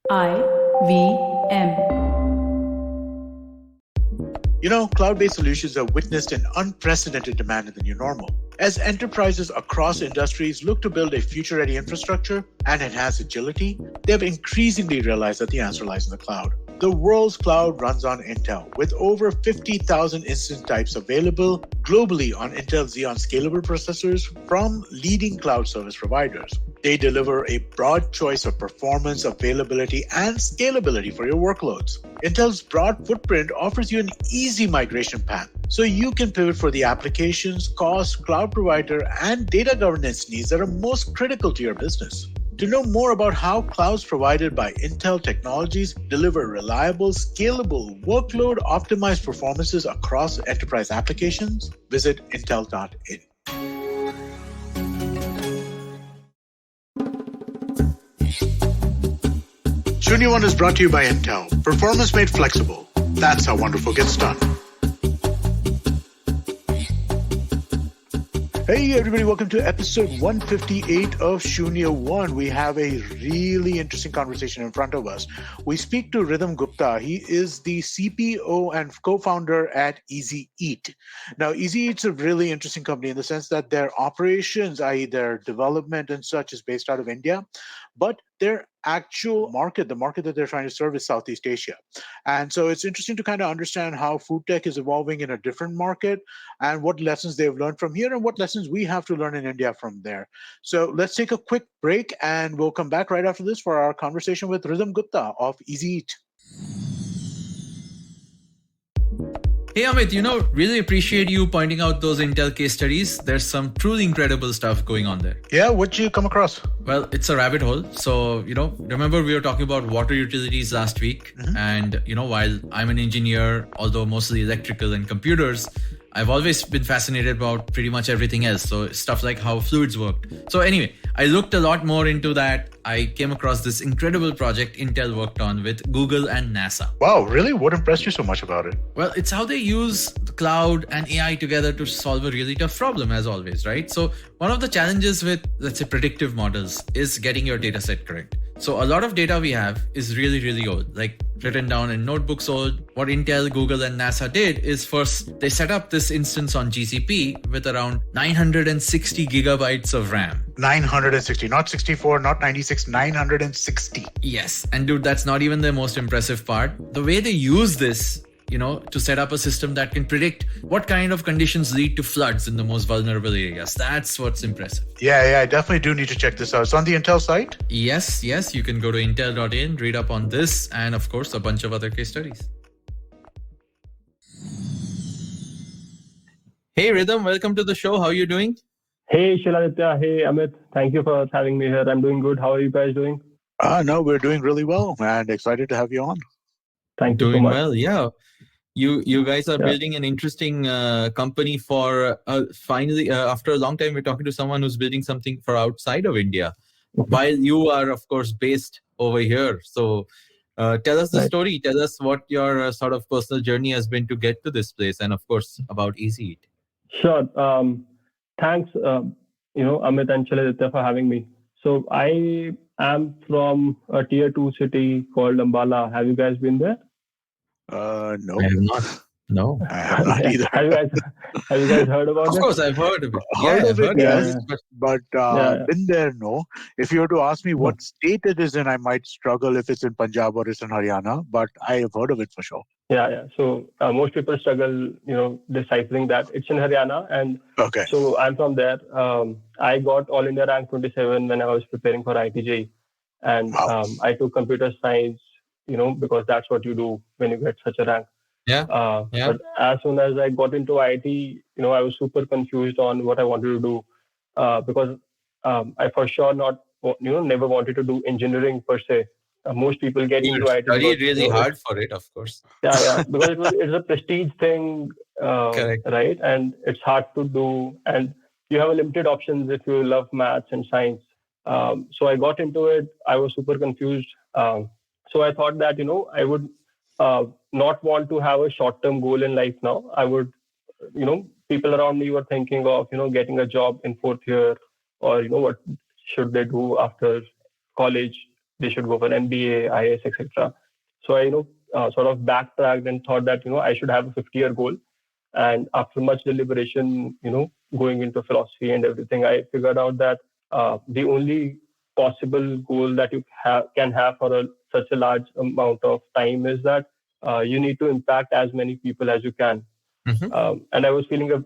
IVM. Cloud-based solutions have witnessed an unprecedented demand in the new normal. As enterprises across industries look to build a future-ready infrastructure and enhance agility, they have increasingly realized that the answer lies in the cloud. The world's cloud runs on Intel, with over 50,000 instance types available globally on Intel Xeon Scalable processors from leading cloud service providers. They deliver a broad choice of performance, availability, and scalability for your workloads. Intel's broad footprint offers you an easy migration path, so you can pivot for the applications, cost, cloud provider, and data governance needs that are most critical to your business. To know more about how clouds provided by Intel Technologies deliver reliable, scalable, workload-optimized performances across enterprise applications, visit intel.in. Shunya One is brought to you by Intel. Performance made flexible. That's how wonderful gets done. Hey everybody, welcome to episode 158 of Shunya One. We have a really interesting conversation in front of us. We speak to Rhythm Gupta. He is the CPO and co-founder at Easy Eat. Now, Easy Eat's a really interesting company in the sense that their operations, i.e. their development and such, is based out of India, but their actual market, the market that they're trying to serve, is Southeast Asia. And so it's interesting to kind of understand how food tech is evolving in a different market and what lessons they've learned from here and what lessons we have to learn in India from there. So let's take a quick break and we'll come back right after this for our conversation with Rhythm Gupta of Easy Eat. Hey Amit, really appreciate you pointing out those Intel case studies. There's some truly incredible stuff going on there. Yeah, what'd you come across? Well, it's a rabbit hole. So, remember we were talking about water utilities last week. Mm-hmm. And, while I'm an engineer, although mostly electrical and computers, I've always been fascinated about pretty much everything else. So stuff like how fluids worked. So anyway, I looked a lot more into that. I came across this incredible project Intel worked on with Google and NASA. Wow, really? What impressed you so much about it? Well, it's how they use the cloud and AI together to solve a really tough problem, as always, right? So one of the challenges with, let's say, predictive models is getting your data set correct. So a lot of data we have is really, really old, like written down in notebooks old. What Intel, Google, and NASA did is first, they set up this instance on GCP with around 960 gigabytes of RAM. 960, not 64, not 96, 960. Yes. And dude, that's not even the most impressive part. The way they use this, to set up a system that can predict what kind of conditions lead to floods in the most vulnerable areas. That's what's impressive. Yeah, I definitely do need to check this out. It's on the Intel site? Yes. You can go to intel.in, read up on this, and of course, a bunch of other case studies. Hey, Rhythm, welcome to the show. How are you doing? Hey, Shiladitya. Hey, Amit. Thank you for having me here. I'm doing good. How are you guys doing? No, we're doing really well and excited to have you on. Thank you so much. Doing well, yeah. You guys are building an interesting company for finally, after a long time, we're talking to someone who's building something for outside of India, while you are, of course, based over here. So tell us the story. Tell us what your sort of personal journey has been to get to this place, and of course, about Easy Eat. Sure. Thanks, Amit and Shiladitya for having me. So I am from a tier 2 city called Ambala. Have you guys been there? No. I have not. No, I have not either. Have you guys heard about it? Of course, I've heard of it. Heard of it, yes, but Yeah. been there, no. If you were to ask me what state it is in, I might struggle if it's in Punjab or it's in Haryana, but I have heard of it for sure. Yeah. So most people struggle, deciphering that. It's in Haryana, and Okay. so I'm from there. I got All India rank 27 when I was preparing for ITJ, and Wow. I took computer science, because that's what you do when you get such a rank. Yeah. But as soon as I got into IT, I was super confused on what I wanted to do, because I for sure never wanted to do engineering per se. Most people get into IT. Studied really hard for it, of course. Yeah, because it's a prestige thing, Correct. right? And it's hard to do, and you have limited options if you love maths and science. So I got into it. I was super confused. So I thought that I would not want to have a short-term goal in life now. I would, people around me were thinking of getting a job in fourth year, or what should they do after college. they should go for MBA, IAS, etc. So I sort of backtracked and thought that I should have a 50-year goal. And after much deliberation, going into philosophy and everything, I figured out that the only possible goal that you can have for such a large amount of time is that you need to impact as many people as you can. And I was feeling a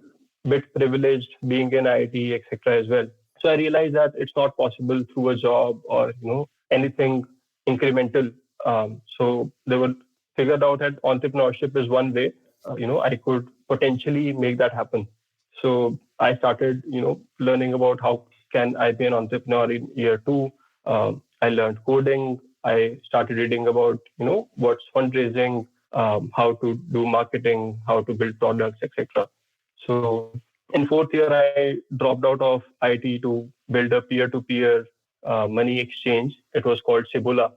bit privileged being in IT, etc. as well. So I realized that it's not possible through a job or anything incremental. So they were figured out that entrepreneurship is one way. I could potentially make that happen. So I started, learning about how can I be an entrepreneur in year 2. I learned coding. I started reading about, what's fundraising, how to do marketing, how to build products, etc. So in 4th year, I dropped out of IT to build a peer-to-peer money exchange. It was called Cebula.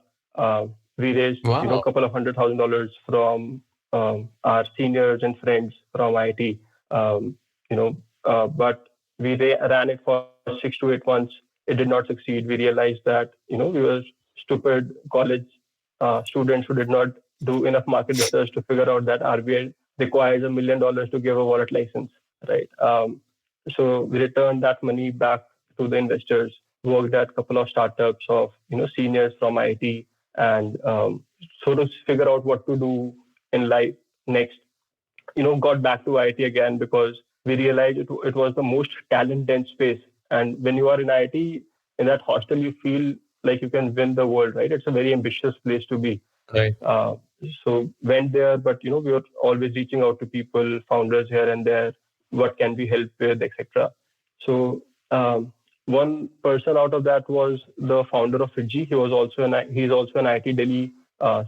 We raised, a couple of $100,000 from our seniors and friends from IT. But we ran it for 6 to 8 months. It did not succeed. We realized that, we were stupid college students who did not do enough market research to figure out that RBI requires $1 million to give a wallet license, right? So we returned that money back to the investors, worked at a couple of startups of, seniors from IT, and sort of figure out what to do in life next. Got back to IT again because we realized it was the most talent-dense space. And when you are in IT, in that hostel, you feel like you can win the world, right? It's a very ambitious place to be. Right. So went there, but we were always reaching out to people, founders here and there, what can we help with, etc. So one person out of that was the founder of FitG. He's also an IT Delhi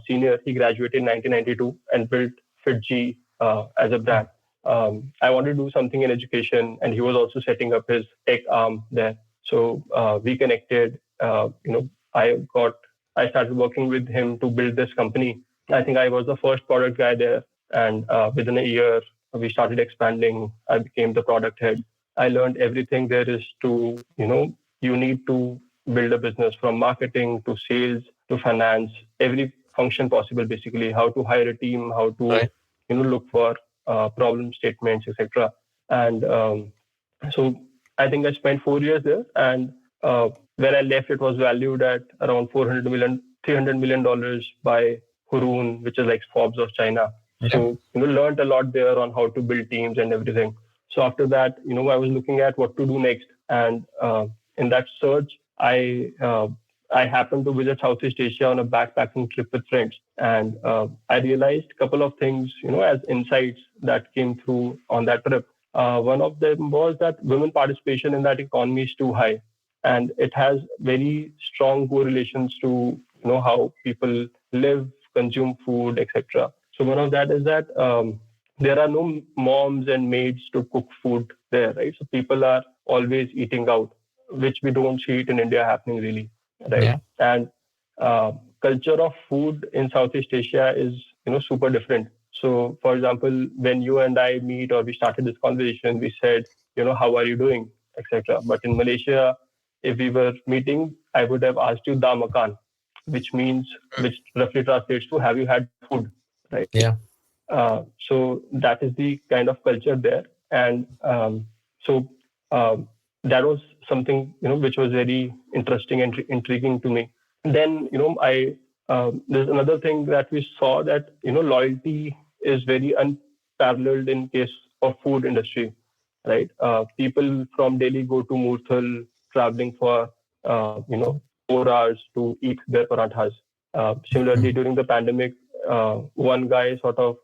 senior. He graduated in 1992 and built FitG as a brand. I wanted to do something in education, and he was also setting up his tech arm there. So we connected. I started working with him to build this company. I think I was the first product guy there, and within a year we started expanding. I became the product head. I learned everything there is to, you need to build a business, from marketing to sales to finance, every function possible, basically, how to hire a team, how to, look for problem statements, etc. And so I think I spent 4 years there. And when I left, it was valued at around $300 million by Hurun, which is like Forbes of China. Yeah. So, learned a lot there on how to build teams and everything. So after that, I was looking at what to do next. And in that search, I happened to visit Southeast Asia on a backpacking trip with friends. And I realized a couple of things, as insights that came through on that trip. One of them was that women participation in that economy is too high. And it has very strong correlations to, how people live, consume food, etc. So one of that is that there are no moms and maids to cook food there, right? So people are always eating out, which we don't see it in India happening really, right? Yeah. And culture of food in Southeast Asia is, super different. So, for example, when you and I meet or we started this conversation, we said, how are you doing, etc. But in Malaysia, if we were meeting, I would have asked you da makan, which roughly translates to have you had food, right? Yeah. So that is the kind of culture there. And so that was something, which was very interesting and intriguing to me. Then, there's another thing that we saw that, loyalty is very unparalleled in case of food industry, right? People from Delhi go to Murthal traveling for, 4 hours to eat their parathas. Similarly, during the pandemic, one guy sort of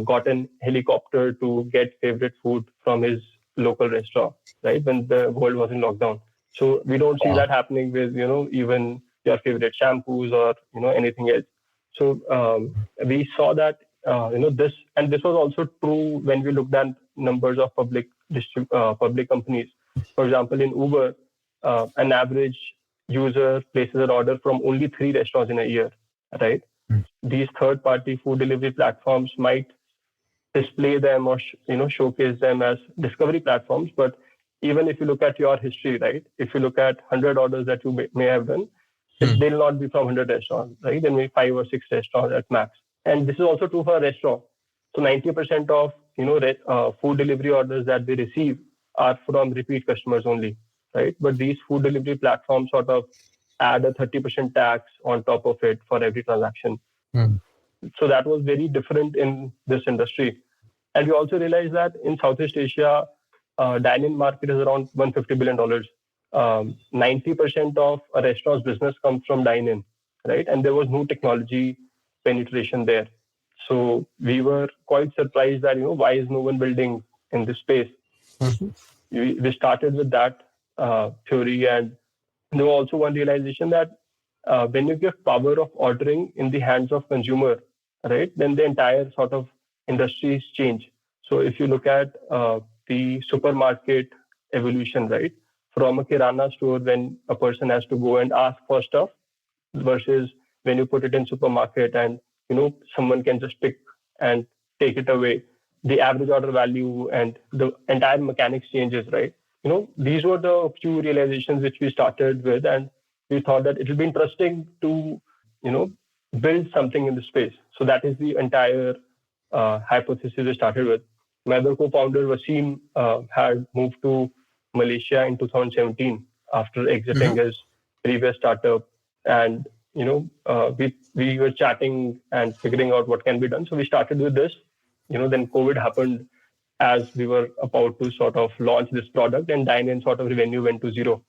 got an helicopter to get favorite food from his local restaurant, right? When the world was in lockdown. So we don't see that happening with, even your favorite shampoos or, anything else. So we saw that, this was also true when we looked at numbers of public companies. For example, in Uber, an average user places an order from only 3 restaurants in a year, right? These third-party food delivery platforms might display them or showcase them as discovery platforms. But even if you look at your history, right? If you look at 100 orders that you may have done, They'll not be from 100 restaurants, right? There may be 5 or 6 restaurants at max. And this is also true for a restaurant. So 90% of food delivery orders that they receive are from repeat customers only, right? But these food delivery platforms sort of add a 30% tax on top of it for every transaction. So that was very different in this industry. And we also realized that in Southeast Asia, dine-in market is around $150 billion. 90% of a restaurant's business comes from dine-in, right? And there was no technology penetration there. So we were quite surprised that, why is no one building in this space? We started with that theory, and there was also one realization that when you give power of ordering in the hands of consumer, right, then the entire sort of industries change. So if you look at the supermarket evolution, right, from a Kirana store when a person has to go and ask for stuff versus when you put it in supermarket and someone can just pick and take it away, the average order value and the entire mechanics changes, right? These were the few realizations which we started with, and we thought that it will be interesting to build something in the space. So that is the entire hypothesis we started with. My other co-founder Wasim had moved to Malaysia in 2017 after exiting his previous startup, and we were chatting and figuring out what can be done. So we started with this. Then COVID happened as we were about to sort of launch this product, and dine-in sort of revenue went to zero.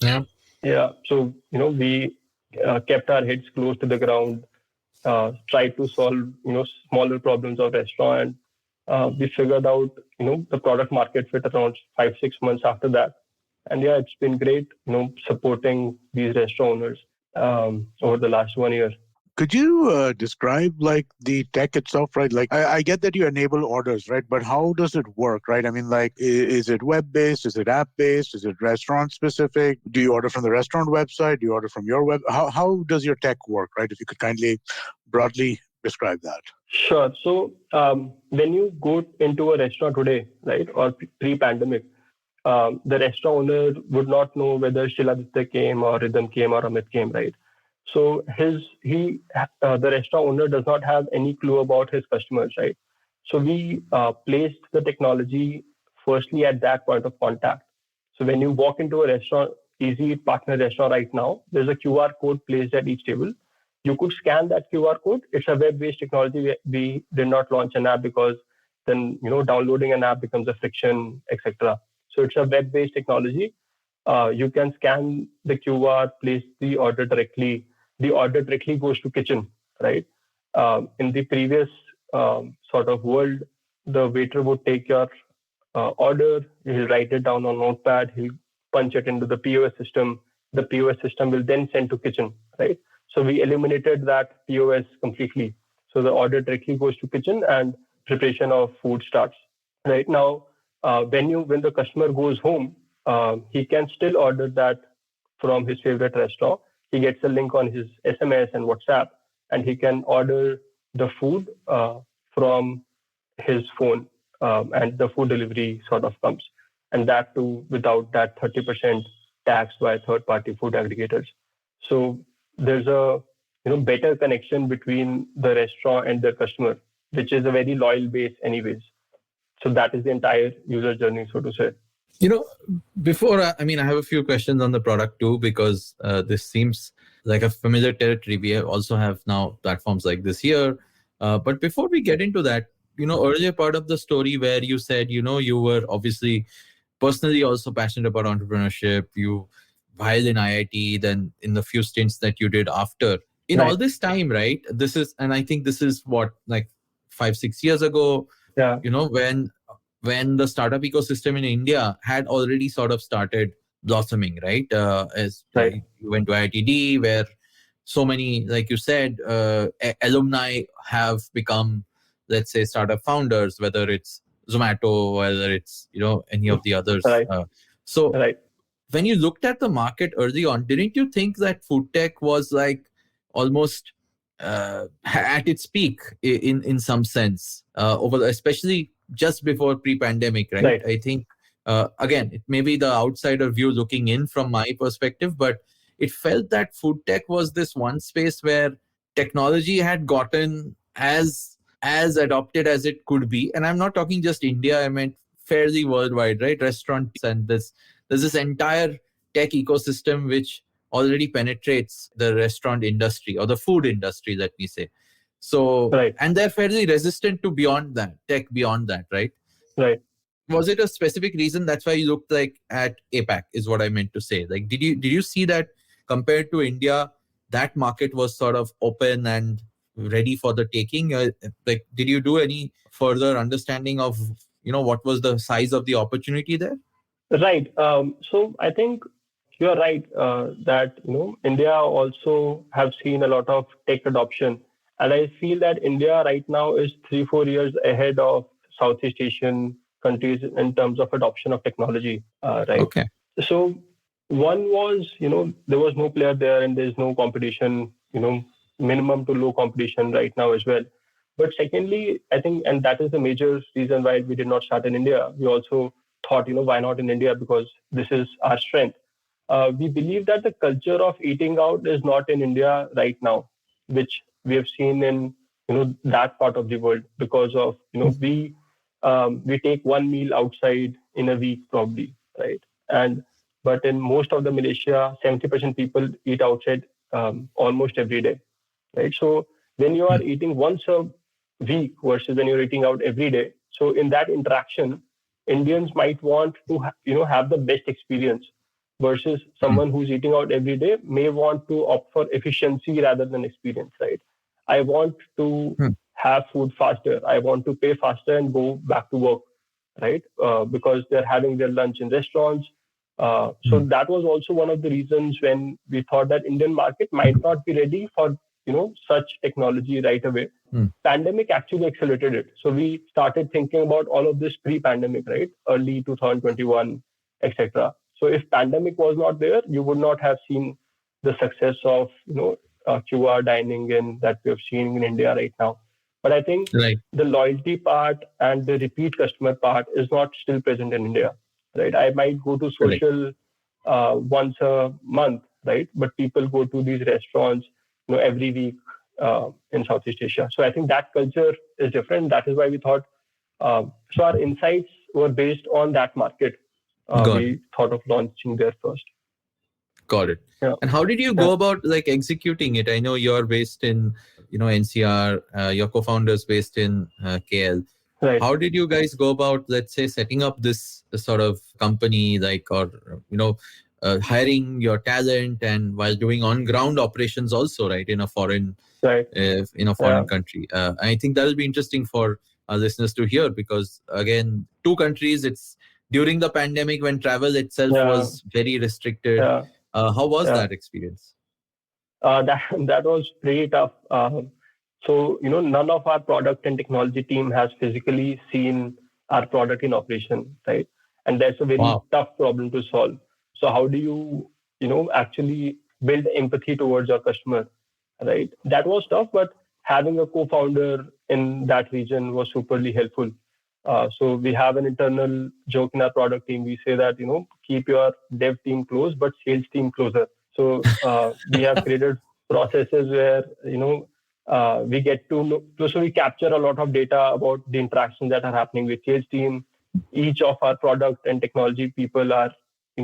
Yeah. So we kept our heads close to the ground, tried to solve smaller problems of restaurant. We figured out the product market fit around 5-6 months after that, and it's been great supporting these restaurant owners over the last 1 year. Could you describe like the tech itself, right? Like I get that you enable orders, right? But how does it work, right? I mean, like, is it web-based? Is it app-based? Is it restaurant-specific? Do you order from the restaurant website? Do you order from your web? How does your tech work, right? If you could kindly broadly describe that. Sure. So when you go into a restaurant today, right, or pre-pandemic, the restaurant owner would not know whether Shiladitya came or Rhythm came or Amit came, right? So the restaurant owner does not have any clue about his customers, right? So we placed the technology firstly at that point of contact. So when you walk into a restaurant, Easy Eat partner restaurant right now, there's a QR code placed at each table. You could scan that QR code. It's a web-based technology. We did not launch an app because then downloading an app becomes a friction, etc. So it's a web-based technology. You can scan the QR, place the order directly. The order directly goes to kitchen, right? In the previous sort of world, the waiter would take your order, he'll write it down on notepad, he'll punch it into the POS system. The POS system will then send to kitchen, right? So we eliminated that POS completely. So the order directly goes to kitchen and preparation of food starts. Right now, when the customer goes home, he can still order that from his favorite restaurant. He gets a link on his SMS and WhatsApp, and he can order the food from his phone, and the food delivery sort of comes. And that too, without that 30% tax by third-party food aggregators. So there's a better connection between the restaurant and the customer, which is a very loyal base anyways. So that is the entire user journey, so to say. Before, I have a few questions on the product too, because this seems like a familiar territory. We also have now platforms like this here. But before we get into that, earlier part of the story where you said, you were obviously personally also passionate about entrepreneurship. You while in IIT, then in the few stints that you did after. In all this time, right? And I think this is what, like 5-6 years ago, when the startup ecosystem in India had already sort of started blossoming, right? You went to IITD, where so many, like you said, alumni have become, let's say, startup founders, whether it's Zomato, whether it's, any of the others. When you looked at the market early on, didn't you think that food tech was like almost at its peak in some sense, especially just before pre-pandemic, right? I think, again, it may be the outsider view looking in from my perspective, but it felt that food tech was this one space where technology had gotten as adopted as it could be. And I'm not talking just India, I meant fairly worldwide, right? Restaurants and there's this entire tech ecosystem which already penetrates the restaurant industry or the food industry, let me say. So, Right. and they're fairly resistant to beyond that, tech beyond that, right? Right. Was it a specific reason that's why you looked like at APAC is what I meant to say? Like, did you see that compared to India, that market was sort of open and ready for the taking? Like, did you do any further understanding of, what was the size of the opportunity there? Right. So I think you're right that India also have seen a lot of tech adoption, and I feel that India right now is 3-4 years ahead of Southeast Asian countries in terms of adoption of technology. Right. Okay. So one was there was no player there, and there's no competition. Minimum to low competition right now as well. But secondly, I think, and that is the major reason why we did not start in India. We also thought, why not in India? Because this is our strength. We believe that the culture of eating out is not in India right now, which we have seen in that part of the world because of we take one meal outside in a week probably, right? But in most of the Malaysia, 70% people eat outside almost every day, right? So when you are eating once a week versus when you're eating out every day, so in that interaction, Indians might want to have the best experience versus someone who's eating out every day may want to opt for efficiency rather than experience, right? I want to have food faster. I want to pay faster and go back to work, right? Because they're having their lunch in restaurants. So that was also one of the reasons when we thought that Indian market might not be ready for such technology right away. Pandemic actually accelerated it. So we started thinking about all of this pre-pandemic, right? Early 2021, etc. So if pandemic was not there, you would not have seen the success of QR dining in that we have seen in India right now. But I think the loyalty part and the repeat customer part is not still present in India, right? I might go to social once a month, right? But people go to these restaurants every week in Southeast Asia. So I think that culture is different. That is why we thought, so our insights were based on that market. We thought of launching there first. Got it. Yeah. And how did you go about like executing it? I know you're based in, NCR, your co-founder's based in KL. Right. How did you guys go about, let's say, setting up this sort of company, hiring your talent and while doing on-ground operations also, right, in a foreign country? I think that'll be interesting for our listeners to hear because, again, two countries, it's during the pandemic when travel itself was very restricted. How was that experience? That was pretty tough. So, none of our product and technology team has physically seen our product in operation, right? And that's a very tough problem to solve. So how do you, actually build empathy towards your customer, right? That was tough, but having a co-founder in that region was superly helpful. So we have an internal joke in our product team. We say that, keep your dev team close, but sales team closer. So we have created processes where, we get to know, so we capture a lot of data about the interactions that are happening with sales team. Each of our product and technology people are,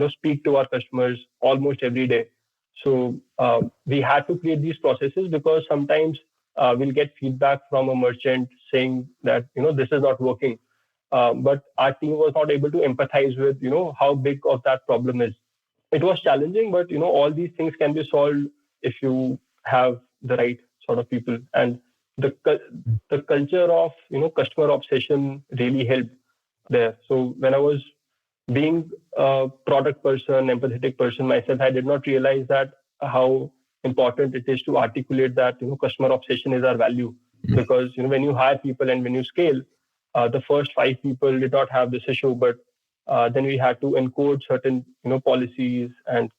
speak to our customers almost every day. So we had to create these processes because sometimes we'll get feedback from a merchant saying that, this is not working. But our team was not able to empathize with, how big of that problem is. It was challenging, but, all these things can be solved if you have the right sort of people. And the culture of, customer obsession really helped there. So when I was being a product person, empathetic person myself, I did not realize that how important it is to articulate that, customer obsession is our value. Because, when you hire people and when you scale, the first 5 people did not have this issue, but then we had to encode certain, policies and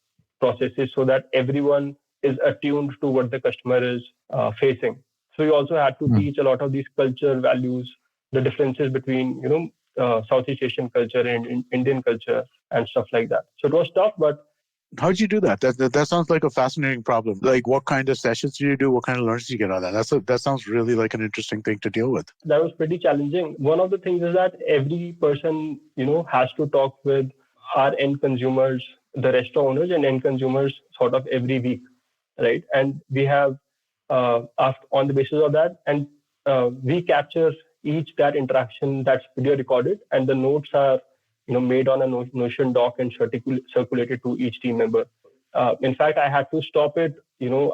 processes so that everyone is attuned to what the customer is facing. So we also had to teach a lot of these culture values, the differences between, Southeast Asian culture and Indian culture and stuff like that. So it was tough, but How did you do that? That sounds like a fascinating problem. Like, what kind of sessions do you do? What kind of learnings do you get out of that? That sounds really like an interesting thing to deal with. That was pretty challenging. One of the things is that every person, has to talk with our end consumers, the restaurant owners and end consumers sort of every week, right? And we have, on the basis of that, and we capture each that interaction that's video recorded, and the notes are made on a Notion doc and circulated to each team member. In fact, I had to stop it,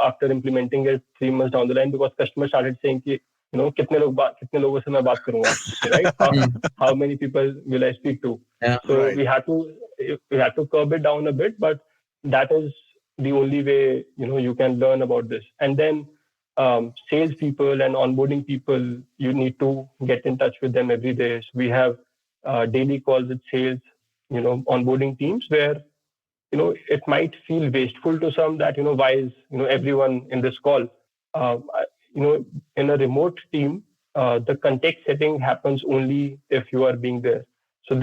after implementing it 3 months down the line, because customers started saying, kitne logo se main baat karunga, right? How many people will I speak to? Yeah, so right. we had to curb it down a bit, but that is the only way, you can learn about this. And then sales people and onboarding people, you need to get in touch with them every day. So we have daily calls with sales, onboarding teams where, it might feel wasteful to some that, why is, everyone in this call? In a remote team, the context setting happens only if you are being there. So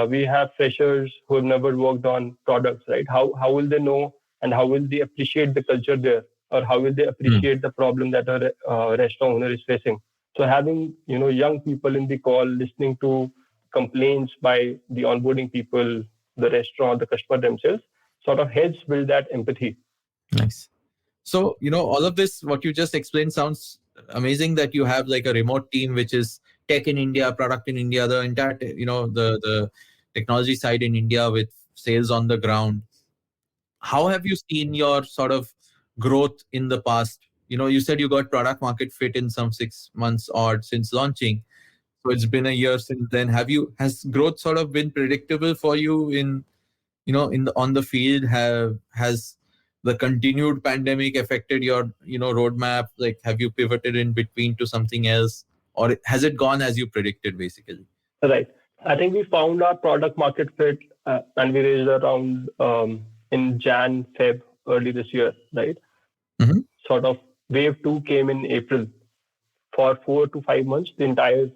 we have freshers who have never worked on products, right? How will they know and how will they appreciate the culture there? Or how will they appreciate the problem that a restaurant owner is facing? So having, young people in the call, listening to complaints by the onboarding people, the restaurant, the customer themselves, sort of helps build that empathy. Nice. So, all of this, what you just explained sounds amazing, that you have like a remote team, which is tech in India, product in India, the entire, the technology side in India with sales on the ground. How have you seen your sort of growth in the past? You said you got product market fit in some 6 months odd since launching. So it's been a year since then. Has growth sort of been predictable for you on the field? Has the continued pandemic affected your, roadmap? Like, have you pivoted in between to something else, or has it gone as you predicted, basically? Right. I think we found our product market fit, and we raised around in Jan, Feb early this year, right? Mm-hmm. Sort of wave 2 came in April. For 4 to 5 months, the entire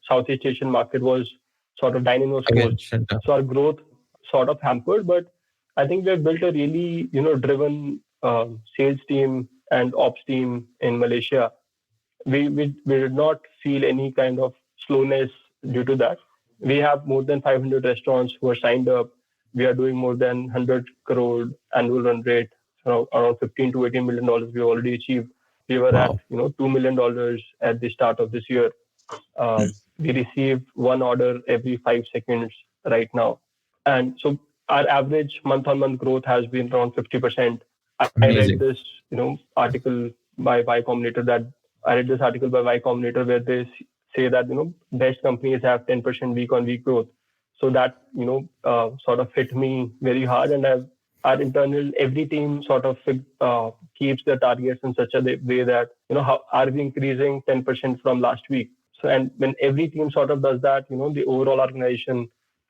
Southeast Asian market was sort of dining was closed. So our growth sort of hampered, but I think we've built a really, driven sales team and ops team in Malaysia. We did not feel any kind of slowness due to that. We have more than 500 restaurants who are signed up. We are doing more than 100 crore annual run rate, around $15 to $18 million we already achieved. We were at, $2 million at the start of this year. We receive one order every 5 seconds right now. And so our average month-on-month growth has been around 50%. I read this, article by Y Combinator where they say that, best companies have 10% week-on-week growth. So that, sort of hit me very hard. And our internal, every team sort of keeps their targets in such a way that, how are we increasing 10% from last week? So, and when every team sort of does that, the overall organization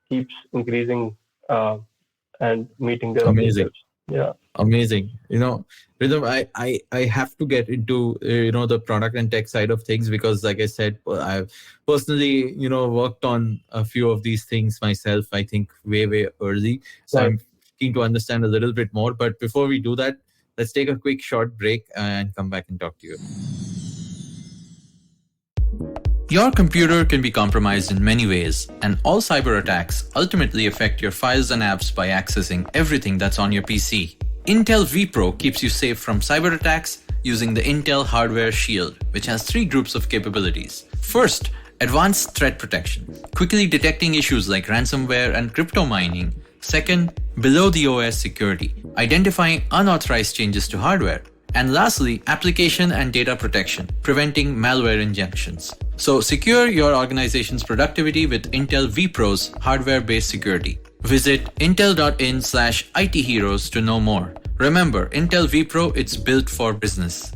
keeps increasing and meeting their objectives. Yeah. Amazing. Rhythm, I have to get into, the product and tech side of things, because like I said, I've personally, worked on a few of these things myself, I think way early. So I'm keen to understand a little bit more. But before we do that, let's take a quick short break and come back and talk to you. Your computer can be compromised in many ways, and all cyber attacks ultimately affect your files and apps by accessing everything that's on your PC. Intel vPro keeps you safe from cyber attacks using the Intel Hardware Shield, which has 3 groups of capabilities. First, advanced threat protection, quickly detecting issues like ransomware and crypto mining. Second, below the OS security, identifying unauthorized changes to hardware. And lastly, application and data protection, preventing malware injections. So secure your organization's productivity with Intel vPro's hardware-based security. Visit intel.in/ITheroes to know more. Remember, Intel vPro, it's built for business.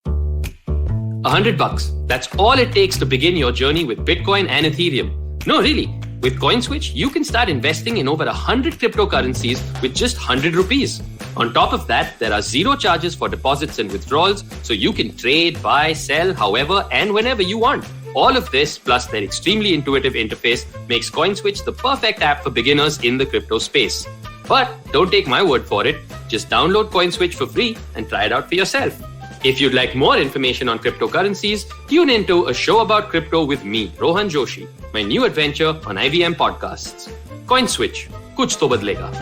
$100. That's all it takes to begin your journey with Bitcoin and Ethereum. No, really. With CoinSwitch, you can start investing in over 100 cryptocurrencies with just 100 rupees. On top of that, there are 0 charges for deposits and withdrawals, so you can trade, buy, sell, however and whenever you want. All of this, plus their extremely intuitive interface, makes CoinSwitch the perfect app for beginners in the crypto space. But don't take my word for it. Just download CoinSwitch for free and try it out for yourself. If you'd like more information on cryptocurrencies, tune into a show about crypto with me, Rohan Joshi, my new adventure on IVM Podcasts. CoinSwitch, kuch to badlega.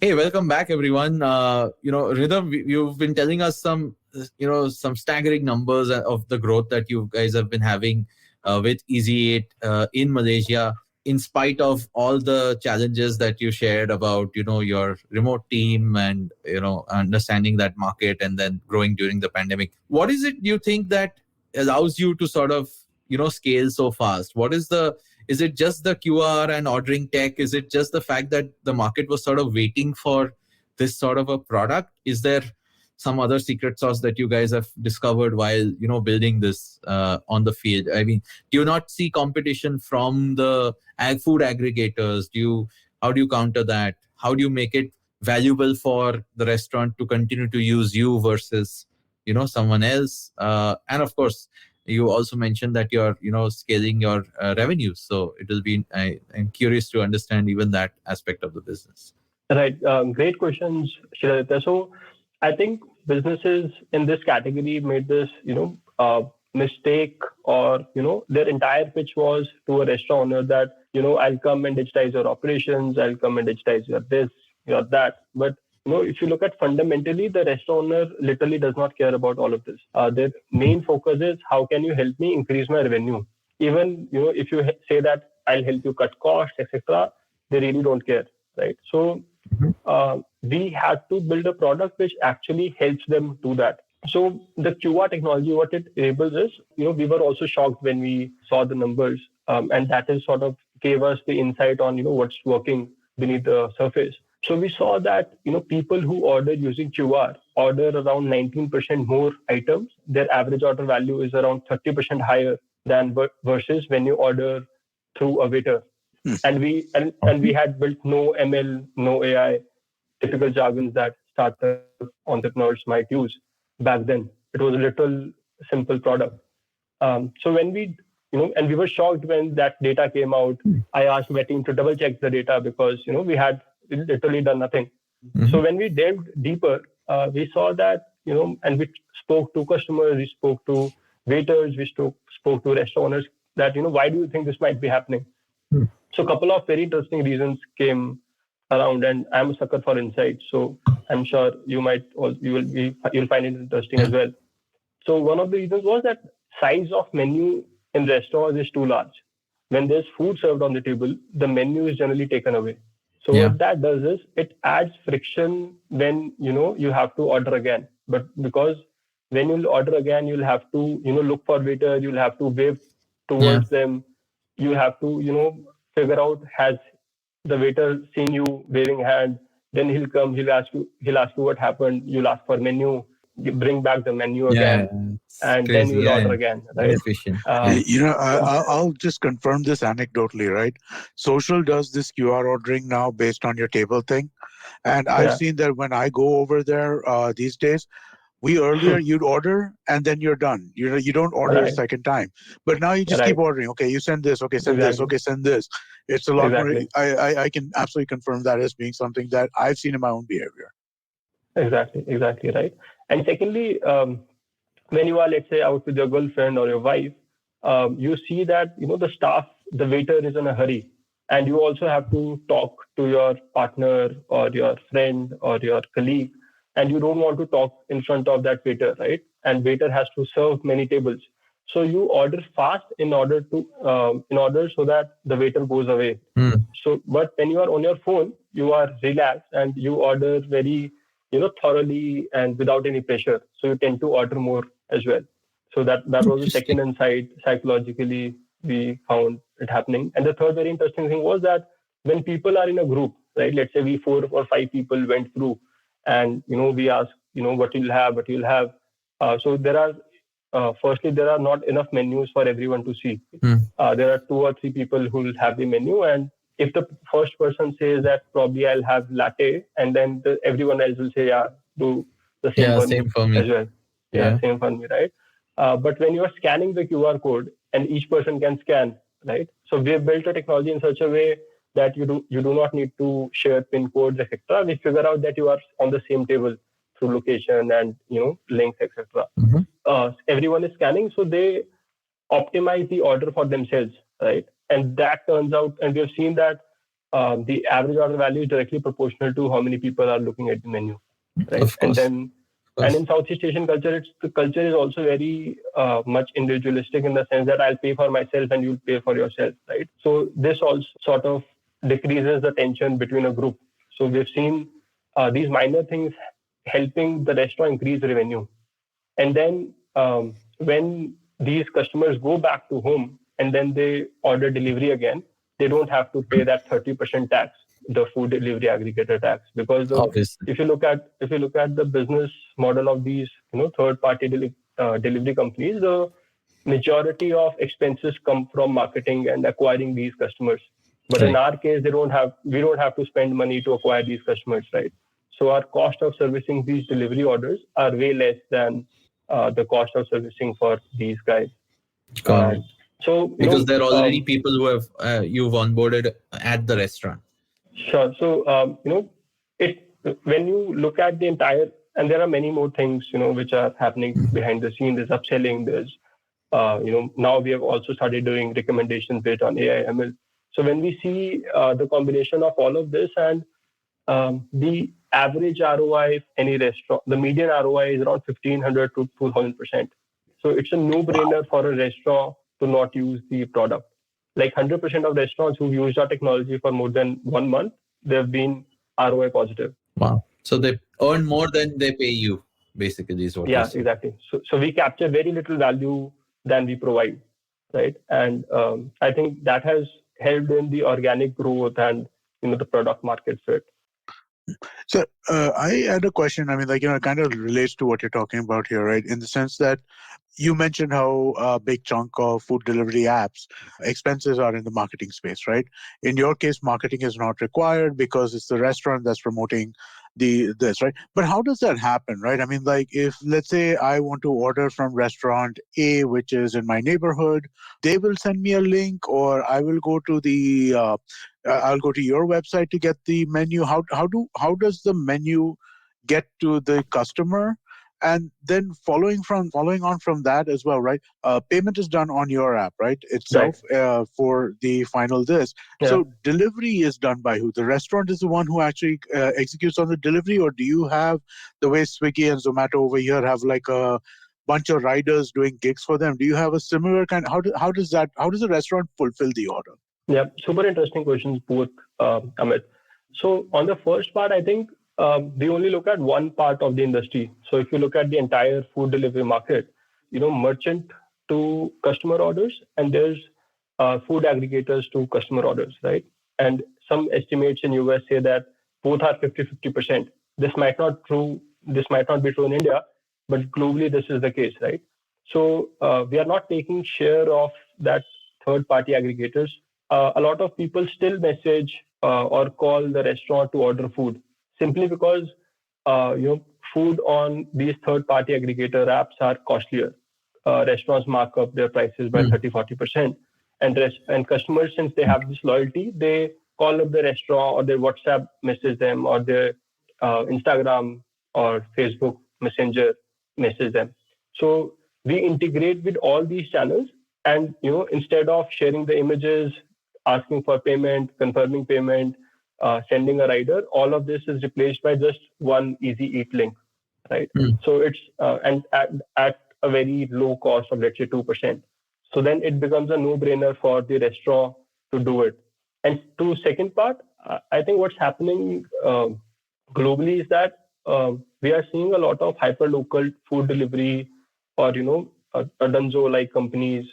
Hey, welcome back, everyone. Rhythm, you've been telling us some staggering numbers of the growth that you guys have been having with Easy8 in Malaysia, in spite of all the challenges that you shared about, your remote team and, understanding that market and then growing during the pandemic. What is it you think that allows you to sort of, scale so fast? Is it just the QR and ordering tech? Is it just the fact that the market was sort of waiting for this sort of a product? Is there some other secret sauce that you guys have discovered while, building this on the field? I mean, do you not see competition from the food aggregators? How do you counter that? How do you make it valuable for the restaurant to continue to use you versus, someone else? And of course, you also mentioned that you're, scaling your revenues. So it will be, I'm curious to understand even that aspect of the business. Right. Great questions, Shiladitya. So I think businesses in this category made this, mistake, or, their entire pitch was to a restaurant owner that, I'll come and digitize your operations. I'll come and digitize your this, your that. But if you look at fundamentally, the restaurant owner literally does not care about all of this. Their main focus is, how can you help me increase my revenue? Even, if you say that I'll help you cut costs, etc., they really don't care, right? So we had to build a product which actually helps them do that. So the QR technology, what it enables is, we were also shocked when we saw the numbers, and that is sort of gave us the insight on, what's working beneath the surface. So we saw that, people who order using QR order around 19% more items. Their average order value is around 30% higher than versus when you order through a waiter. And we had built no ML, no AI, typical jargons that startup entrepreneurs might use back then. It was a little simple product. So when we, and we were shocked when that data came out. I asked my team to double check the data because, we had literally done nothing. So when we delved deeper, we saw that, and we spoke to customers, we spoke to waiters, we spoke to restaurant owners that, why do you think this might be happening? So a couple of very interesting reasons came around, and I'm a sucker for insights. So I'm sure you'll find it interesting as well. So one of the reasons was that size of menu in restaurants is too large. When there's food served on the table, the menu is generally taken away. So what that does is it adds friction when, you have to order again. But because when you'll order again, you'll have to, look for waiter, you'll have to wave towards them. You have to, figure out, has the waiter seen you waving hand? Then he'll come, he'll ask you what happened. You'll ask for menu, you bring back the menu again, and crazy, then you'll order again. Right? Efficient. I'll just confirm this anecdotally, right? Social does this QR ordering now based on your table thing. And I've seen that when I go over there these days, earlier you'd order and then you're done. You don't order a second time. But now you just keep ordering. Okay, you send this. Okay, send this. Okay, send this. It's a lot more. I can absolutely confirm that as being something that I've seen in my own behavior. Exactly, right. And secondly, when you are, let's say, out with your girlfriend or your wife, you see that, the waiter is in a hurry. And you also have to talk to your partner or your friend or your colleague. And you don't want to talk in front of that waiter, right? And waiter has to serve many tables. So you order fast in order so that the waiter goes away. So, but when you are on your phone, you are relaxed and you order very, thoroughly and without any pressure. So you tend to order more as well. So that was the second insight. Psychologically, we found it happening. And the third very interesting thing was that when people are in a group, right? Let's say we 4 or 5 people went through, and we ask, what you'll have. So there are, firstly, there are not enough menus for everyone to see. There are 2 or 3 people who will have the menu, and if the first person says that probably I'll have latte, and then everyone else will say, do the same for me as well. Same for me, right? But when you are scanning the QR code and each person can scan, right? So we have built a technology in such a way that you do not need to share pin codes, etc. We figure out that you are on the same table through location and links, etc. Everyone is scanning, so they optimize the order for themselves, right? And that turns out, and we have seen that the average order value is directly proportional to how many people are looking at the menu, right? Of course. And in Southeast Asian culture, the culture is also very much individualistic in the sense that I'll pay for myself and you'll pay for yourself, right? So this also sort of decreases the tension between a group. So we've seen these minor things helping the restaurant increase revenue. And then when these customers go back to home and then they order delivery again, they don't have to pay that 30% tax, the food delivery aggregator tax, because if you look at the business model of these third-party delivery companies, the majority of expenses come from marketing and acquiring these customers. But in our case, we don't have to spend money to acquire these customers, right? So our cost of servicing these delivery orders are way less than the cost of servicing for these guys. So because there are already people who have you've onboarded at the restaurant. Sure. So when you look at the entire, and there are many more things which are happening behind the scenes. There's upselling. There's now we have also started doing recommendations based on AI ML. So when we see the combination of all of this and the average ROI of any restaurant, the median ROI is around 1,500 to 2,000%. So it's a no-brainer for a restaurant to not use the product. Like 100% of restaurants who've used our technology for more than 1 month, they've been ROI positive. Wow. So they earn more than they pay you, basically, is what you're saying. Exactly. So we capture very little value than we provide, right? And I think that has helped in the organic growth and the product market fit. So I had a question. I mean, it kind of relates to what you're talking about here, right? In the sense that you mentioned how a big chunk of food delivery apps expenses are in the marketing space, right? In your case, marketing is not required because it's the restaurant that's promoting this, right? But how does that happen, right? I mean, if let's say I want to order from restaurant A, which is in my neighborhood, they will send me a link, or I will go to I'll go to your website to get the menu. How does the menu get to the customer? And then following on from that as well, right? Payment is done on your app, right? Itself, right. For the final this. Yeah. So delivery is done by who? The restaurant is the one who actually executes on the delivery, or do you have the way Swiggy and Zomato over here have like a bunch of riders doing gigs for them? Do you have a similar kind? How does the restaurant fulfill the order? Yeah, super interesting questions, both, Amit. So on the first part, I think we only look at one part of the industry. So if you look at the entire food delivery market, merchant to customer orders, and there's food aggregators to customer orders, right? And some estimates in US say that both are 50-50%. This might not be true in India, but globally this is the case, right? So we are not taking share of that third-party aggregators. A lot of people still message or call the restaurant to order food simply because food on these third-party aggregator apps are costlier. Restaurants mark up their prices by 30-40%, and customers, since they have this loyalty, they call up the restaurant or their WhatsApp message them, or their Instagram or Facebook Messenger message them. So we integrate with all these channels, and instead of sharing the images, asking for payment, confirming payment, sending a rider, all of this is replaced by just one easy eat link, right? So it's and at a very low cost of, let's say, 2%. So then it becomes a no-brainer for the restaurant to do it. And to second part, I think what's happening globally is that we are seeing a lot of hyper-local food delivery or a Dunzo-like companies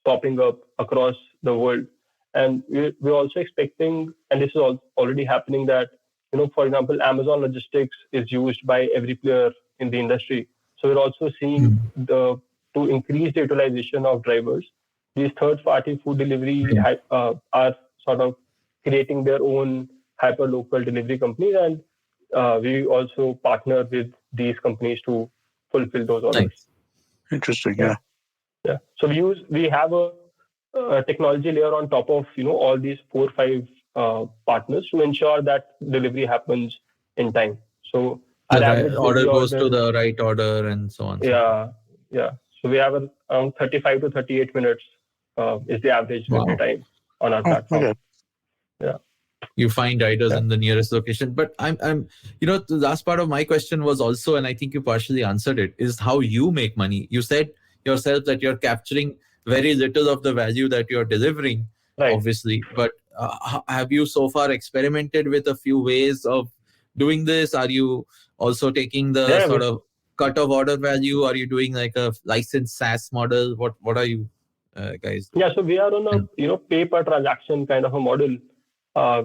popping up across the world. And we're also expecting, and this is already happening, that, for example, Amazon Logistics is used by every player in the industry. So we're also seeing to increase the utilization of drivers, these third-party food delivery are sort of creating their own hyper-local delivery companies. And we also partner with these companies to fulfill those orders. Interesting, yeah. So we have a a technology layer on top of all these 4 or 5 partners to ensure that delivery happens in time. So our The average order delivery goes to order, the right order and so on. yeah. So we have around 35 to 38 minutes is the average delivery time on our platform. Okay. Yeah. You find riders in the nearest location. But I'm, the last part of my question was also, and I think you partially answered it, is how you make money. You said yourself that you're capturing very little of the value that you're delivering, obviously. But have you so far experimented with a few ways of doing this? Are you also taking the sort of cut of order value? Are you doing like a licensed SaaS model? What are you guys? Yeah, so we are on a pay per transaction kind of a model.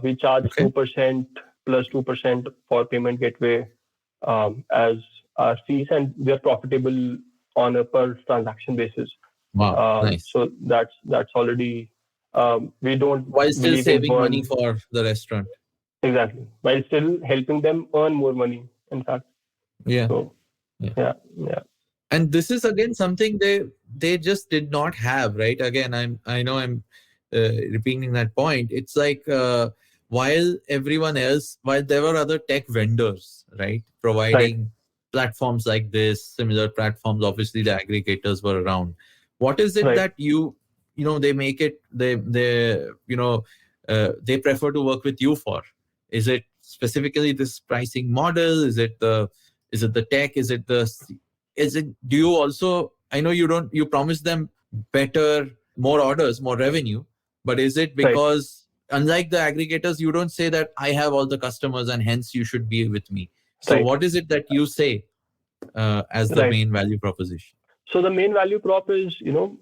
We charge 2% plus 2% for payment gateway as our fees, and we are profitable on a per transaction basis. Wow, nice. So that's already we don't while still saving money for the restaurant. Exactly, while still helping them earn more money. In fact, So, yeah. And this is again something they just did not have, right? Again, I know I'm repeating that point. It's like while there were other tech vendors, right, providing platforms like this, similar platforms. Obviously, the aggregators were around. What is it that they make it they prefer to work with you for? Is it specifically this pricing model? Is it the tech? Do you also, I know you promise them better, more orders, more revenue, but is it because unlike the aggregators, you don't say that I have all the customers and hence you should be with me? So what is it that you say as the main value proposition? So the main value prop is,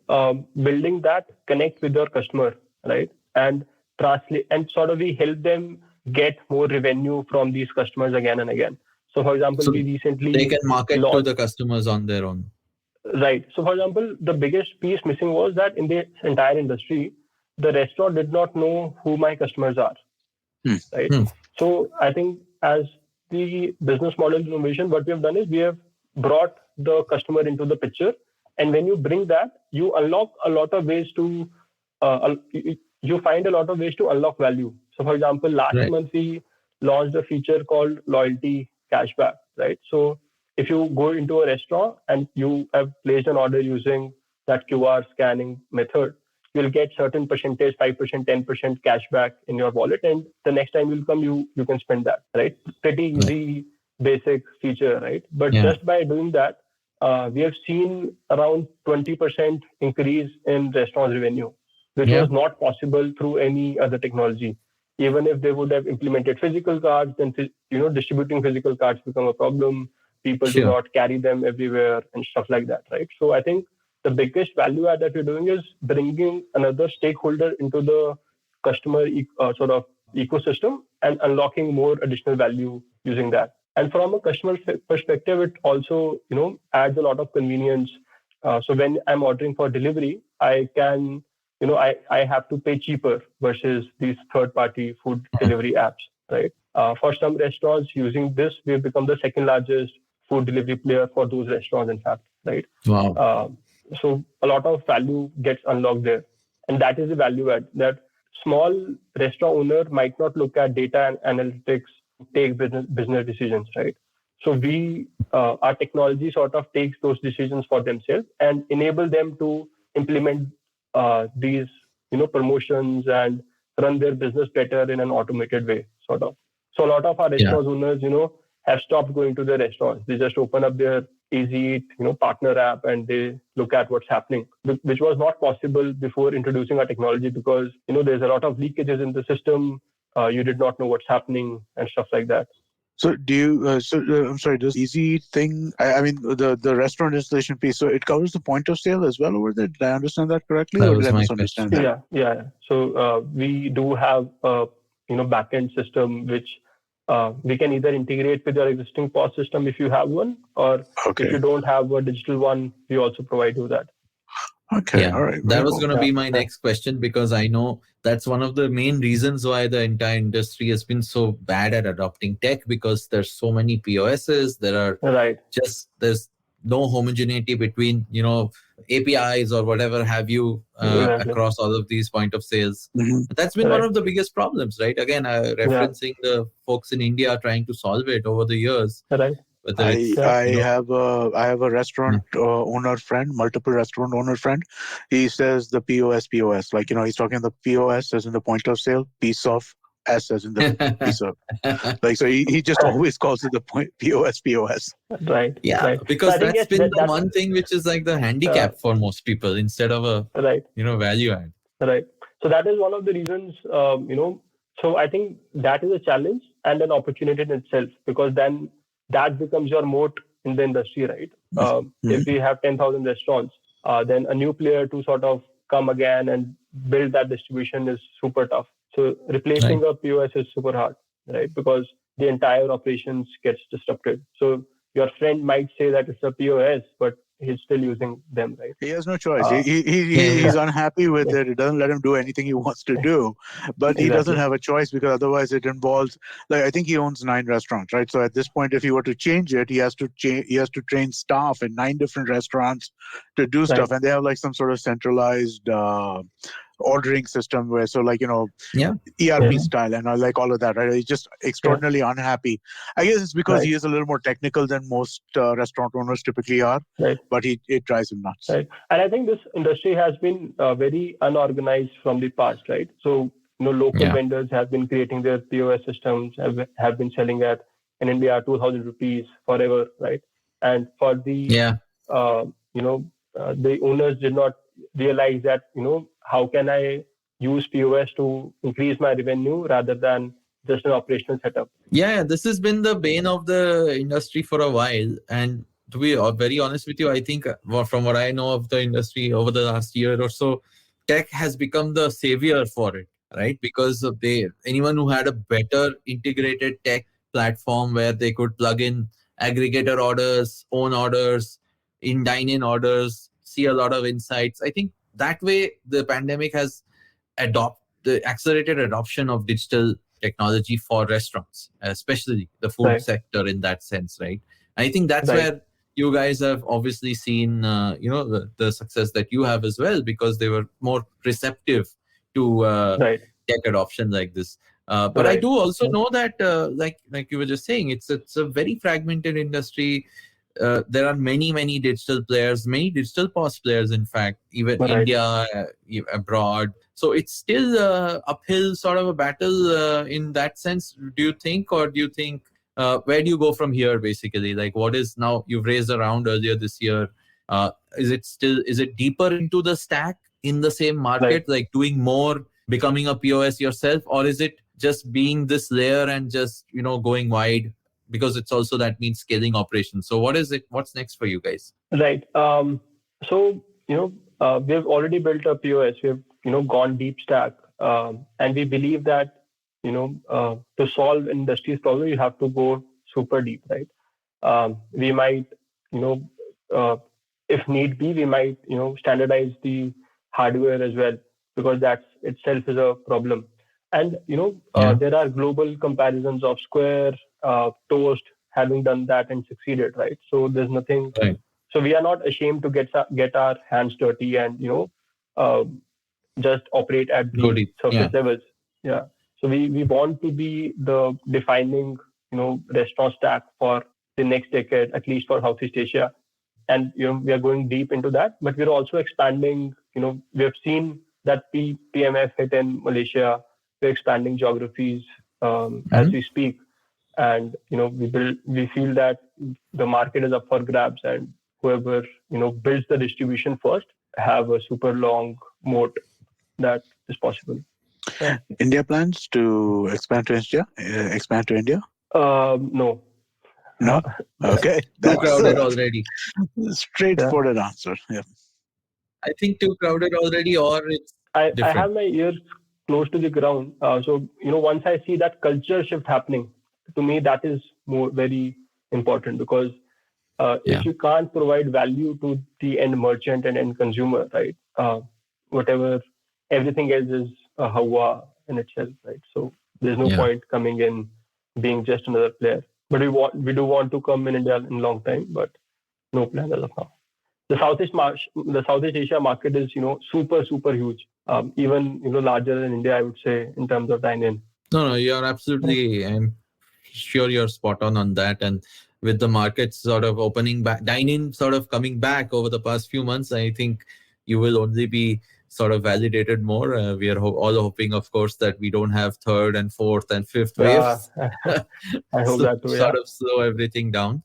building that connect with your customer, right? And translate, and sort of we help them get more revenue from these customers again and again. So for example, we recently... They can market to the customers on their own. Right. So for example, the biggest piece missing was that in the entire industry, the restaurant did not know who my customers are. Right. So I think as the business model innovation, what we have done is we have brought the customer into the picture. And when you bring that, you unlock a lot of ways to, you find a lot of ways to unlock value. So for example, last month we launched a feature called loyalty cashback, right? So if you go into a restaurant and you have placed an order using that QR scanning method, you'll get certain percentage, 5%, 10% cashback in your wallet. And the next time you'll come, you can spend that, right? Pretty easy, basic feature, right? But just by doing that, we have seen around 20% increase in restaurant revenue, which was not possible through any other technology. Even if they would have implemented physical cards, then distributing physical cards become a problem. People do not carry them everywhere and stuff like that, right? So I think the biggest value add that we're doing is bringing another stakeholder into the customer sort of ecosystem and unlocking more additional value using that. And from a customer perspective, it also adds a lot of convenience. So when I'm ordering for delivery, I can I have to pay cheaper versus these third-party food delivery apps, right? For some restaurants using this, we've become the second largest food delivery player for those restaurants, in fact, right? Wow. So a lot of value gets unlocked there. And that is the value add that small restaurant owner might not look at data and analytics, take business decisions, right? So our technology sort of takes those decisions for themselves and enable them to implement these promotions and run their business better in an automated way, sort of. So a lot of our restaurant owners have stopped going to the restaurants. They just open up their Easy Eat partner app and they look at what's happening, which was not possible before introducing our technology, because there's a lot of leakages in the system. You did not know what's happening and stuff like that. So do you, I'm sorry, this Easy thing, I mean, the restaurant installation piece, so it covers the point of sale as well over there? Did I understand that correctly? That or was did I my misunderstand question. that? Yeah. So we do have a backend system, which we can either integrate with your existing POS system if you have one, or if you don't have a digital one, we also provide you that. Okay, all right. That was going to be my next question, because I know that's one of the main reasons why the entire industry has been so bad at adopting tech, because there's so many POSs. There are no homogeneity between, APIs or whatever have you Exactly. across all of these point of sales. Mhm. That's been one Right. of the biggest problems, right? Again, referencing the folks in India trying to solve it over the years, Right. whether I it's, Yeah. I have a restaurant owner friend, multiple restaurant owner friend. He says the POS, like he's talking the POS as in the point of sale, piece of S as in the piece of, like, so he just always calls it the point POS. Right. yeah, Right. So because I think that's yes, been the that one thing which is like the uh, handicap for most people instead of a, right. value add. Right. So that is one of the reasons, so I think that is a challenge and an opportunity in itself, because then that becomes your moat in the industry, right? If we have 10,000 restaurants, then a new player to sort of come again and build that distribution is super tough. So replacing a POS is super hard, right? Because the entire operations gets disrupted. So your friend might say that it's a POS, but he's still using them, right? He has no choice. Uh, He's unhappy with it. It doesn't let him do anything he wants to do, but he doesn't exactly. have a choice because otherwise it involves, like, I think he owns 9 restaurants, right? So at this point, if he were to change it, he has to He has to train staff in 9 different restaurants to do Right. stuff, and they have like some sort of centralized ordering system where, so like Yeah. ERP Yeah. style and like all of that, right? He's just Yeah. extraordinarily unhappy. I guess it's because Right. he is a little more technical than most restaurant owners typically are, Right. but it drives him nuts. Right. And I think this industry has been very unorganized from the past, right? So, local vendors have been creating their POS systems, have been selling at in India 2,000 rupees forever, right? And for the, Yeah. the owners did not realize that, how can I use POS to increase my revenue rather than just an operational setup? Yeah, this has been the bane of the industry for a while. And to be very honest with you, I think from what I know of the industry over the last year or so, tech has become the savior for it, right? Because anyone who had a better integrated tech platform where they could plug in aggregator orders, own orders, in dine-in orders, see a lot of insights. I think that way the pandemic has the accelerated adoption of digital technology for restaurants, especially the food Right. sector in that sense, right? I think that's Right. where you guys have obviously seen, the success that you have as well, because they were more receptive to Right. tech adoption like this. But I Right. do also know that, like you were just saying, it's a very fragmented industry. There are many digital players, many digital POS players, in fact, even Right. India, abroad. So it's still uphill sort of a battle in that sense. Do you think, or do you think where do you go from here? Basically, like what is now? You've raised a round earlier this year. Is it deeper into the stack in the same market, Right. like doing more, becoming a POS yourself, or is it just being this layer and just going wide? Because it's also that means scaling operations. So what is it? What's next for you guys? Right. So, we've already built a POS. We've, gone deep stack. And we believe that, to solve industry's problem, you have to go super deep, right? We might, if need be, we might, standardize the hardware as well, because that itself is a problem. And, there are global comparisons of Square, Toast having done that and succeeded, right? So there's nothing. Right. So we are not ashamed to get our hands dirty and uh, just operate at Go the deep. surface Yeah. levels. Yeah. So we want to be the defining restaurant stack for the next decade, at least for Southeast Asia. And we are going deep into that, but we're also expanding. We have seen that PMF hit in Malaysia. We're expanding geographies as we speak, and we feel that the market is up for grabs, and whoever builds the distribution first have a super long moat that is possible. Yeah. India plans to expand to India? Expand to India? No. No. Okay, Too that's crowded already. straightforward answer. Yeah. I think too crowded already, or it's I different. have my ears close to the ground. So once I see that culture shift happening, to me that is very important, because if you can't provide value to the end merchant and end consumer, right? Whatever, everything else is a hawa in itself, right? So there's no point coming in being just another player. But we do want to come in India in a long time, but no plan as of now. The Southeast Asia market is, super, super huge. Even, larger than India, I would say, in terms of dine-in. No, you're absolutely, I'm sure you're spot on that. And with the markets sort of opening back, dine-in sort of coming back over the past few months, I think you will only be sort of validated more. We are all hoping, of course, that we don't have third and fourth and fifth waves. I hope that too. Sort of slow everything down.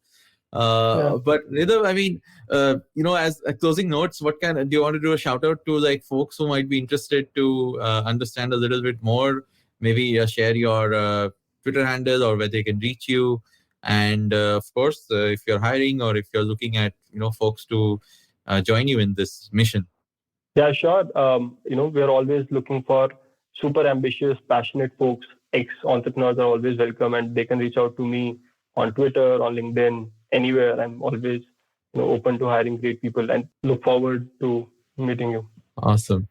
But Ridham, I mean, as closing notes, do you want to do a shout out to like folks who might be interested to understand a little bit more? Maybe share your Twitter handle or where they can reach you. And of course, if you're hiring or if you're looking at, folks to join you in this mission. Yeah, sure. We're always looking for super ambitious, passionate folks. Ex-entrepreneurs are always welcome, and they can reach out to me on Twitter, on LinkedIn, anywhere. I'm always open to hiring great people and look forward to meeting you. Awesome.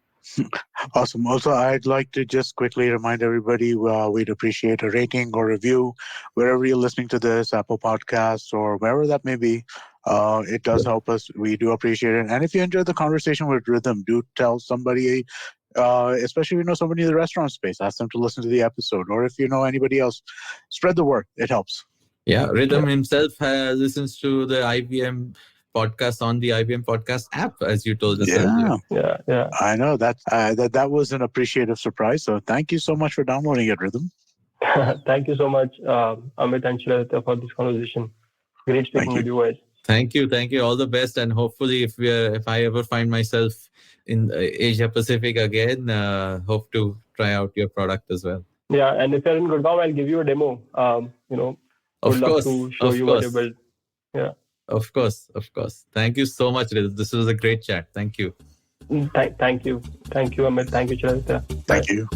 Awesome. Also, I'd like to just quickly remind everybody we'd appreciate a rating or review wherever you're listening to this, Apple Podcasts or wherever that may be. It does help us. We do appreciate it. And if you enjoyed the conversation with Ridham, do tell somebody, especially if you know somebody in the restaurant space, ask them to listen to the episode. Or if you know anybody else, spread the word. It helps. Yeah, Ridham himself listens to the IBM podcast on the IBM podcast app, as you told us earlier. Yeah. I know that was an appreciative surprise. So thank you so much for downloading it, Ridham. Thank you so much, Amit and Shraddha, for this conversation. Great speaking with you guys. Thank you. All the best, and hopefully, if I ever find myself in Asia Pacific again, hope to try out your product as well. Yeah, and if you're in Gurgaon, I'll give you a demo. Of course, to show you what you build. Yeah. Of course. Thank you so much, Ridham. This was a great chat. Thank you. Thank you, Amit. Thank you, Shraddha. Thank you.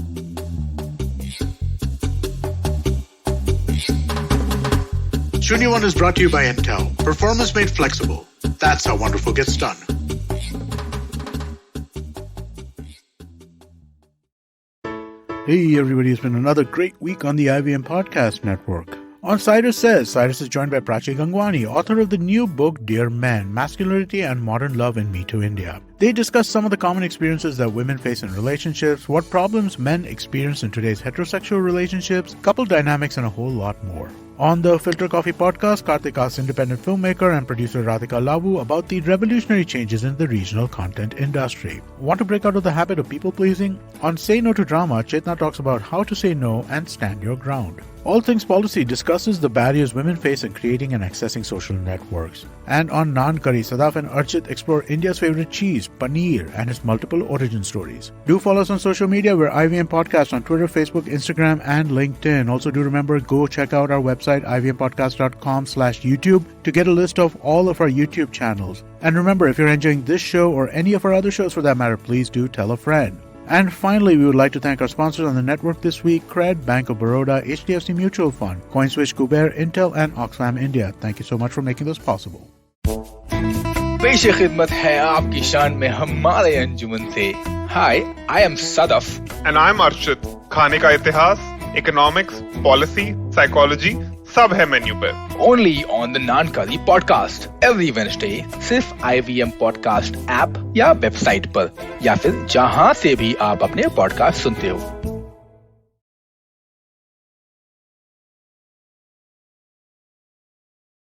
Shunya One is brought to you by Intel. Performance made flexible. That's how wonderful gets done. Hey everybody, it's been another great week on the IBM Podcast Network. On Cyrus Says, Cyrus is joined by Prachi Gangwani, author of the new book Dear Men, Masculinity and Modern Love in Me Too India. They discuss some of the common experiences that women face in relationships, what problems men experience in today's heterosexual relationships, couple dynamics, and a whole lot more. On the Filter Coffee podcast, Karthik asks independent filmmaker and producer Radhika Lavu about the revolutionary changes in the regional content industry. Want to break out of the habit of people-pleasing? On Say No to Drama, Chetna talks about how to say no and stand your ground. All Things Policy discusses the barriers women face in creating and accessing social networks. And on Naan Curry, Sadaf and Archit explore India's favorite cheese, paneer, and its multiple origin stories. Do follow us on social media. We're IVM Podcast on Twitter, Facebook, Instagram, and LinkedIn. Also, do remember, go check out our website, ivmpodcast.com/YouTube, to get a list of all of our YouTube channels. And remember, if you're enjoying this show or any of our other shows for that matter, please do tell a friend. And finally, we would like to thank our sponsors on the network this week: Cred, Bank of Baroda, HDFC Mutual Fund, CoinSwitch, Kuber, Intel, and Oxfam India. Thank you so much for making this possible. पेश खिदमत है आपकी शान में हमारे अंजुमन से. Hi, I am Sadaf. And I'm Archit. खाने का इतिहास, economics, policy, psychology, सब है मेन्यू पे. Only on the Naan Curry podcast every Wednesday, सिर्फ IVM podcast ऐप या वेबसाइट पर, या फिर जहां से भी आप अपने पॉडकास्ट सुनते हो.